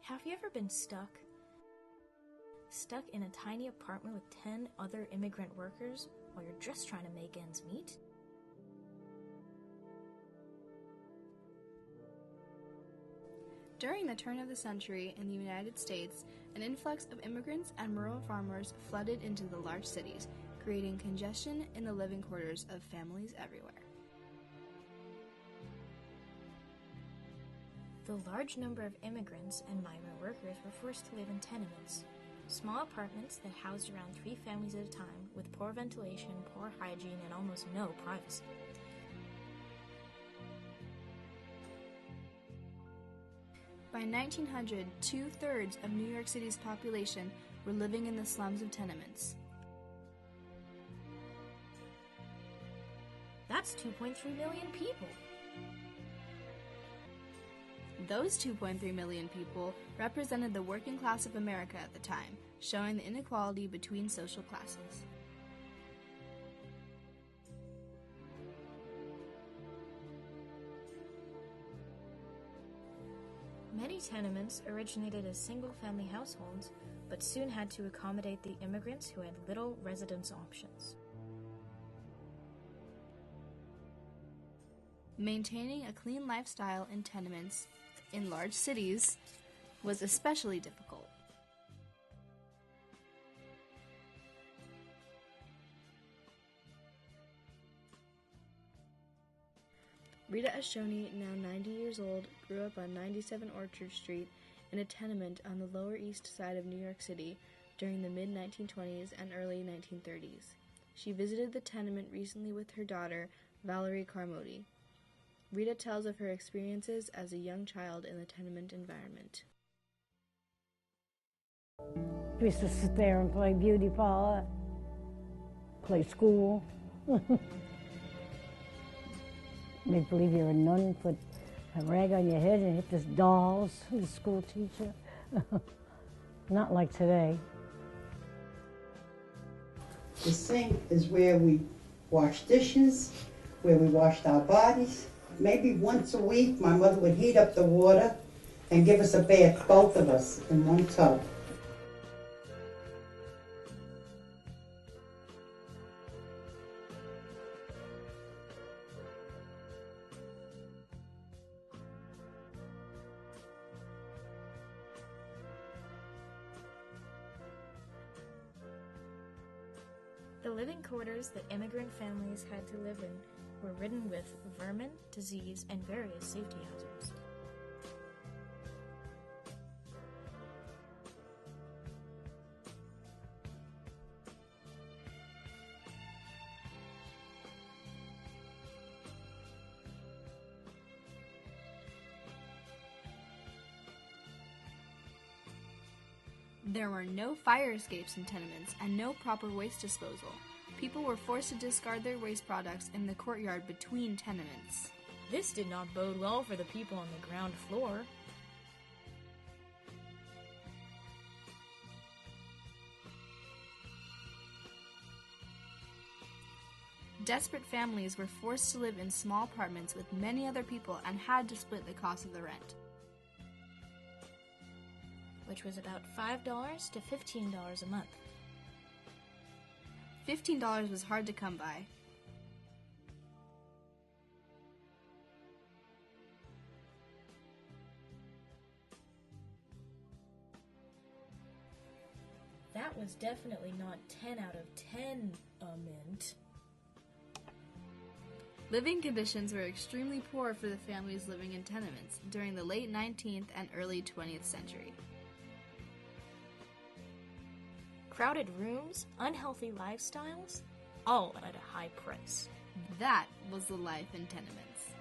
Have you ever been stuck? Stuck in a tiny apartment with 10 other immigrant workers while you're just trying to make ends meet? During the turn of the century in the United States, an influx of immigrants and rural farmers flooded into the large cities, creating congestion in the living quarters of families everywhere. The large number of immigrants and migrant workers were forced to live in tenements, small apartments that housed around 3 families at a time with poor ventilation, poor hygiene, and almost no privacy. By 1900, 2/3 of New York City's population were living in the slums of tenements. That's 2.3 million people. Those 2.3 million people represented the working class of America at the time, showing the inequality between social classes. Many tenements originated as single-family households, but soon had to accommodate the immigrants who had little residence options. Maintaining a clean lifestyle in tenements in large cities was especially difficult. Rita Ashoni, now 90 years old, grew up on 97 Orchard Street in a tenement on the Lower East Side of New York City during the mid-1920s and early 1930s. She visited the tenement recently with her daughter, Valerie Carmody. Rita tells of her experiences as a young child in the tenement environment. We used to sit there and play beauty parlor, play school. Make believe you're a nun, put a rag on your head and hit the dolls, the school teacher. Not like today. The sink is where we wash dishes, where we washed our bodies. Maybe once a week, my mother would heat up the water and give us a bath, both of us, in one tub. The living quarters that immigrant families had to live in were ridden with vermin, disease, and various safety hazards. There were no fire escapes in tenements and no proper waste disposal. People were forced to discard their waste products in the courtyard between tenements. This did not bode well for the people on the ground floor. Desperate families were forced to live in small apartments with many other people and had to split the cost of the rent, which was about $5 to $15 a month. $15 was hard to come by. That was definitely not 10 out of 10 a mint. Living conditions were extremely poor for the families living in tenements during the late 19th and early 20th century. Crowded rooms, unhealthy lifestyles, all at a high price. That was the life in tenements.